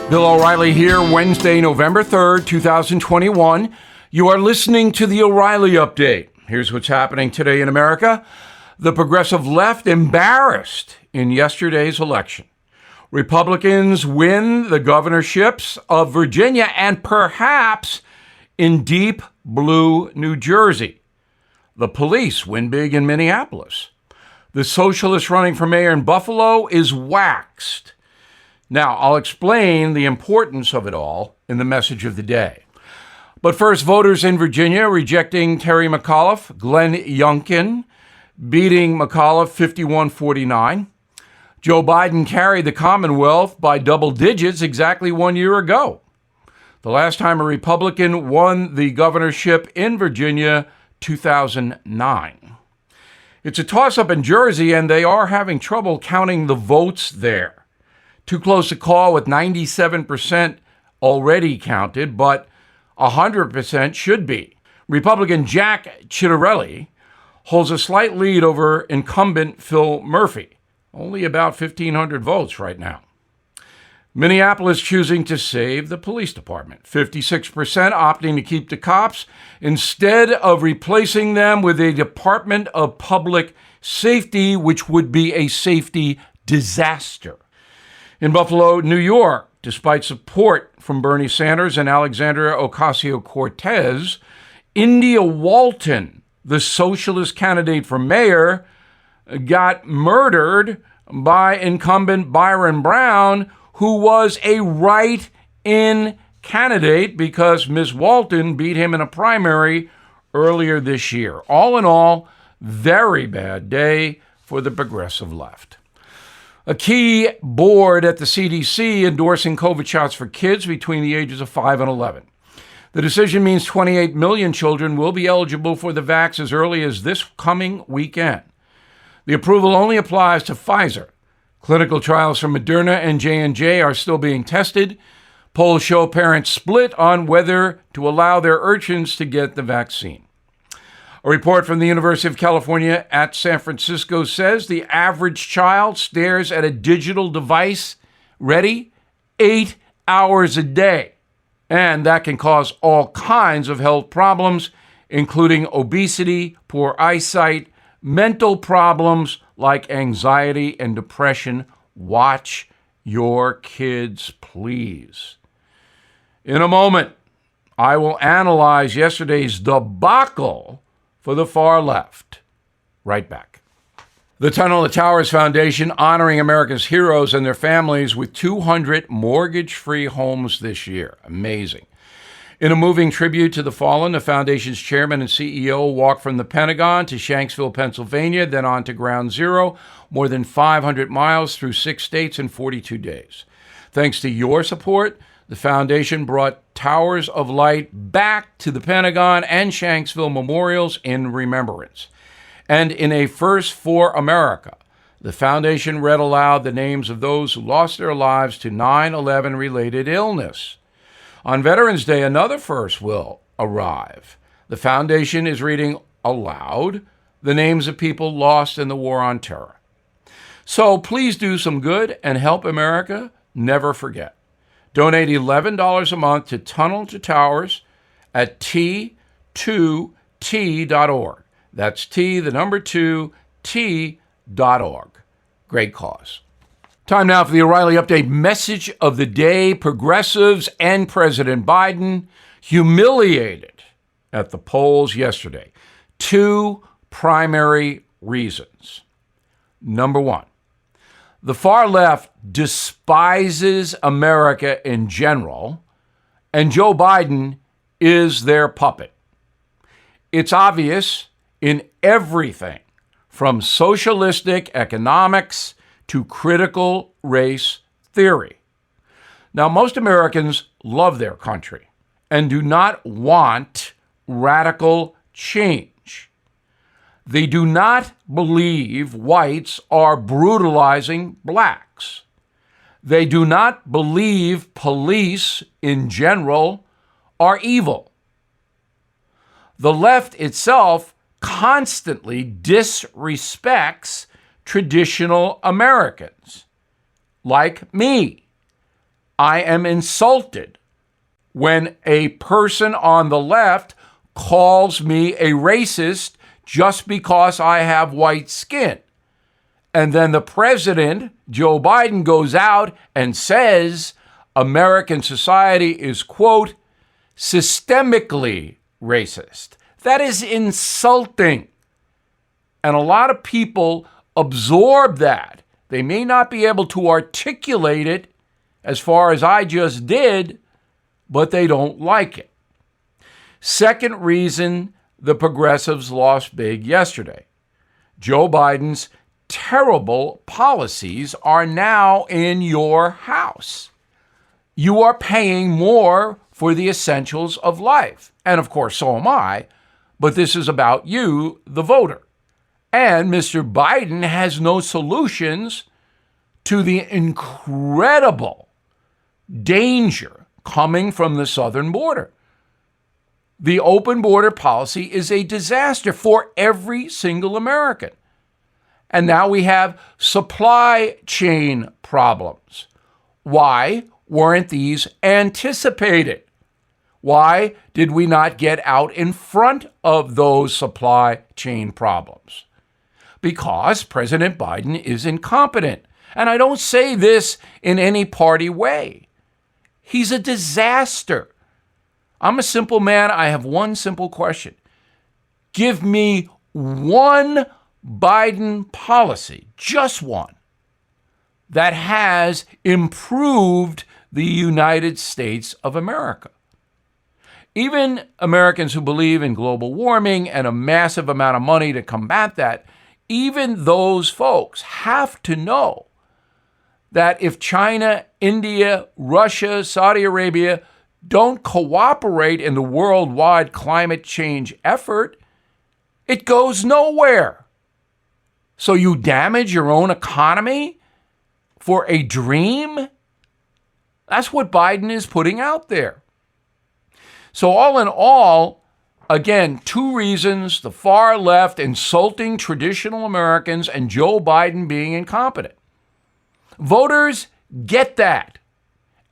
Bill O'Reilly here, Wednesday, November 3rd, 2021. You are listening to the O'Reilly Update. Here's what's happening today in America. The progressive left embarrassed in yesterday's election. Republicans win the governorships of Virginia and perhaps in deep blue New Jersey. The police win big in Minneapolis. The socialist running for mayor in Buffalo is waxed. Now, I'll explain the importance of it all in the message of the day. But first, voters in Virginia rejecting Terry McAuliffe, Glenn Youngkin beating McAuliffe 51-49. Joe Biden carried the Commonwealth by double digits exactly 1 year ago. The last time a Republican won the governorship in Virginia, 2009. It's a toss-up in Jersey, and they are having trouble counting the votes there. Too close to call with 97% already counted, but 100% should be. Republican Jack Ciattarelli holds a slight lead over incumbent Phil Murphy, only about 1,500 votes right now. Minneapolis choosing to save the police department, 56% opting to keep the cops instead of replacing them with a Department of Public Safety, which would be a safety disaster. In Buffalo, New York, despite support from Bernie Sanders and Alexandria Ocasio-Cortez, India Walton, the socialist candidate for mayor, got murdered by incumbent Byron Brown, who was a write-in candidate because Ms. Walton beat him in a primary earlier this year. All in all, very bad day for the progressive left. A key board at the CDC endorsing COVID shots for kids between the ages of 5 and 11. The decision means 28 million children will be eligible for the vax as early as this coming weekend. The approval only applies to Pfizer. Clinical trials from Moderna and J&J are still being tested. Polls show parents split on whether to allow their urchins to get the vaccine. A report from the University of California at San Francisco says the average child stares at a digital device, ready, 8 hours a day. And that can cause all kinds of health problems, including obesity, poor eyesight, mental problems like anxiety and depression. Watch your kids, please. In a moment, I will analyze yesterday's debacle for the far left. Right back. The Tunnel to Towers Foundation honoring America's heroes and their families with 200 mortgage-free homes this year. Amazing. In a moving tribute to the fallen, the foundation's chairman and CEO walked from the Pentagon to Shanksville, Pennsylvania, then on to Ground Zero, more than 500 miles through 6 states in 42 days. Thanks to your support, the foundation brought Towers of Light back to the Pentagon and Shanksville memorials in remembrance. And in a first for America, the foundation read aloud the names of those who lost their lives to 9/11-related illness. On Veterans Day, another first will arrive. The foundation is reading aloud the names of people lost in the War on Terror. So please do some good and help America never forget. Donate $11 a month to Tunnel to Towers at T2T.org. That's T, the number 2, T.org. Great cause. Time now for the O'Reilly Update message of the day. Progressives and President Biden humiliated at the polls yesterday. 2 primary reasons. Number 1. The far left despises America in general, and Joe Biden is their puppet. It's obvious in everything from socialistic economics to critical race theory. Now, most Americans love their country and do not want radical change. They do not believe whites are brutalizing blacks. They do not believe police in general are evil. The left itself constantly disrespects traditional Americans, like me, I am insulted when a person on the left calls me a racist just because I have white skin. And then the president, Joe Biden, goes out and says American society is, quote, systemically racist. That is insulting. And a lot of people absorb that. They may not be able to articulate it as far as I just did, but they don't like it. Second reason the progressives lost big yesterday. Joe Biden's terrible policies are now in your house. You are paying more for the essentials of life. And of course, so am I. But this is about you, the voter. And Mr. Biden has no solutions to the incredible danger coming from the southern border. The open border policy is a disaster for every single American. And now we have supply chain problems. Why weren't these anticipated? Why did we not get out in front of those supply chain problems? Because President Biden is incompetent. And I don't say this in any party way. He's a disaster. I'm a simple man. I have one simple question. Give me one Biden policy, just one, that has improved the United States of America. Even Americans who believe in global warming and a massive amount of money to combat that, even those folks have to know that if China, India, Russia, Saudi Arabia don't cooperate in the worldwide climate change effort, it goes nowhere. So you damage your own economy for a dream? That's what Biden is putting out there. So all in all, again, two reasons: the far left insulting traditional Americans and Joe Biden being incompetent. Voters get that,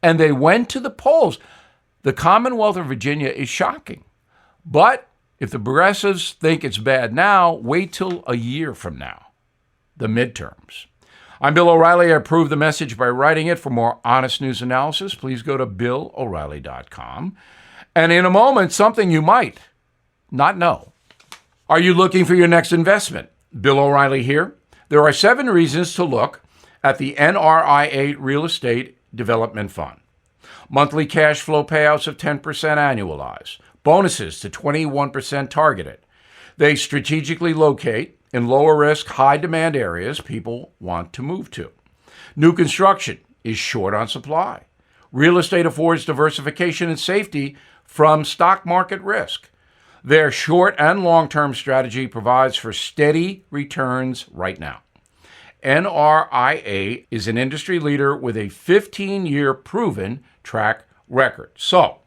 and they went to the polls. The Commonwealth of Virginia is shocking. But if the progressives think it's bad now, wait till a year from now, the midterms. I'm Bill O'Reilly. I approve the message by writing it. For more honest news analysis, please go to BillO'Reilly.com. And in a moment, something you might not know. Are you looking for your next investment? Bill O'Reilly here. There are 7 reasons to look at the NRIA Real Estate Development Fund. Monthly cash flow payouts of 10% annualized. Bonuses to 21% targeted. They strategically locate in lower risk, high demand areas people want to move to. New construction is short on supply. Real estate affords diversification and safety from stock market risk. Their short and long-term strategy provides for steady returns right now. NRIA is an industry leader with a 15-year proven track record. So,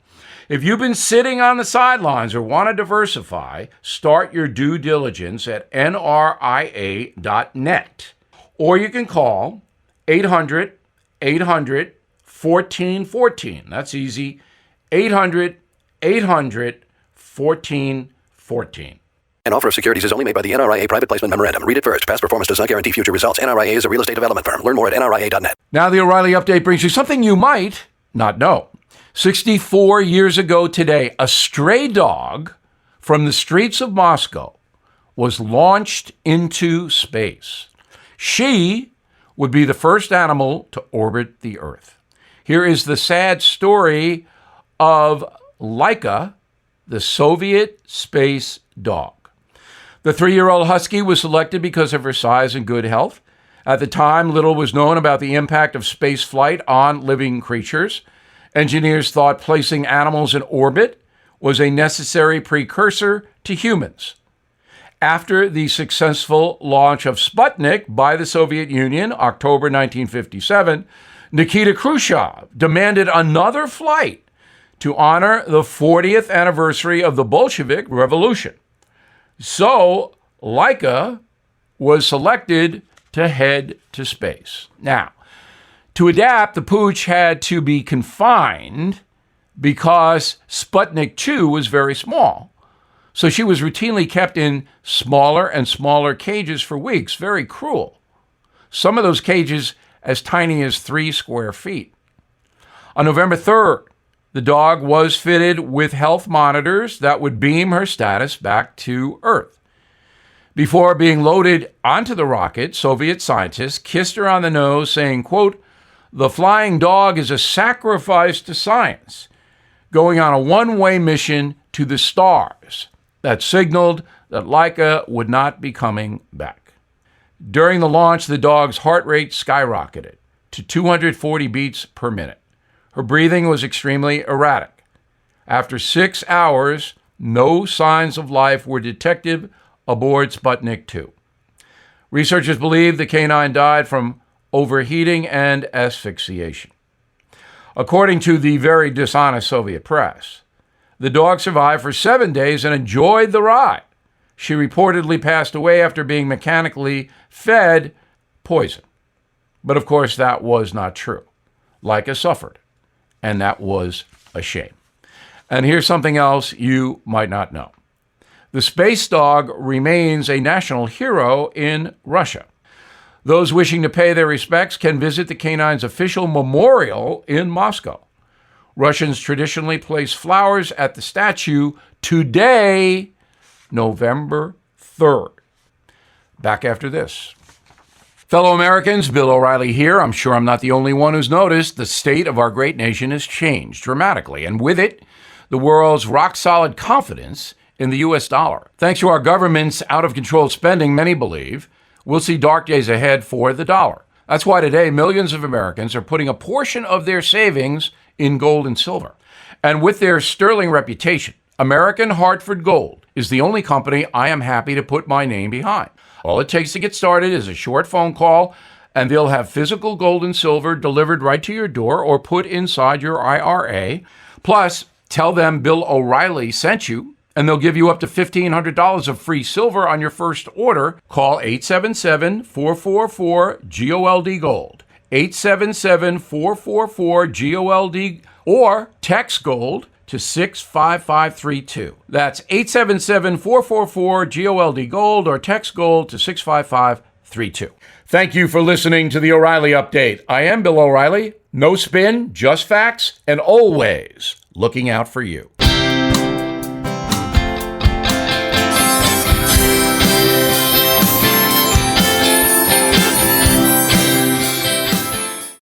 if you've been sitting on the sidelines or want to diversify, start your due diligence at nria.net. Or you can call 800-800-1414. That's easy. 800-800-1414. An offer of securities is only made by the NRIA Private Placement Memorandum. Read it first. Past performance does not guarantee future results. NRIA is a real estate development firm. Learn more at nria.net. Now the O'Reilly Update brings you something you might not know. 64 years ago today, a stray dog from the streets of Moscow was launched into space. She would be the first animal to orbit the Earth. Here is the sad story of Laika, the Soviet space dog. The 3-year-old husky was selected because of her size and good health. At the time, little was known about the impact of space flight on living creatures. Engineers thought placing animals in orbit was a necessary precursor to humans. After the successful launch of Sputnik by the Soviet Union, October 1957, Nikita Khrushchev demanded another flight to honor the 40th anniversary of the Bolshevik Revolution. So, Laika was selected to head to space. Now, To adapt, the pooch had to be confined because Sputnik 2 was very small. So she was routinely kept in smaller and smaller cages for weeks. Very cruel. Some of those cages as tiny as 3 square feet. On November 3rd, the dog was fitted with health monitors that would beam her status back to Earth. Before being loaded onto the rocket, Soviet scientists kissed her on the nose, saying, quote, "The flying dog is a sacrifice to science, going on a one-way mission to the stars." That signaled that Laika would not be coming back. During the launch, the dog's heart rate skyrocketed to 240 beats per minute. Her breathing was extremely erratic. After 6 hours, no signs of life were detected aboard Sputnik 2. Researchers believe the canine died from overheating and asphyxiation. According to the very dishonest Soviet press, the dog survived for 7 days and enjoyed the ride. She reportedly passed away after being mechanically fed poison. But of course, that was not true. Laika suffered, and that was a shame. And here's something else you might not know. The space dog remains a national hero in Russia. Those wishing to pay their respects can visit the canine's official memorial in Moscow. Russians traditionally place flowers at the statue today, November 3rd. Back after this. Fellow Americans, Bill O'Reilly here. I'm sure I'm not the only one who's noticed the state of our great nation has changed dramatically, and with it, the world's rock-solid confidence in the U.S. dollar. Thanks to our government's out-of-control spending, many believe we'll see dark days ahead for the dollar. That's why today millions of Americans are putting a portion of their savings in gold and silver. And with their sterling reputation, American Hartford Gold is the only company I am happy to put my name behind. All it takes to get started is a short phone call, and they'll have physical gold and silver delivered right to your door or put inside your IRA. Plus, tell them Bill O'Reilly sent you, and they'll give you up to $1,500 of free silver on your first order. Call 877-444-GOLD-GOLD. 877-444-GOLD, or text GOLD to 65532. That's 877-444-GOLD-GOLD, or text GOLD to 65532. Thank you for listening to the O'Reilly Update. I am Bill O'Reilly. No spin, just facts, and always looking out for you.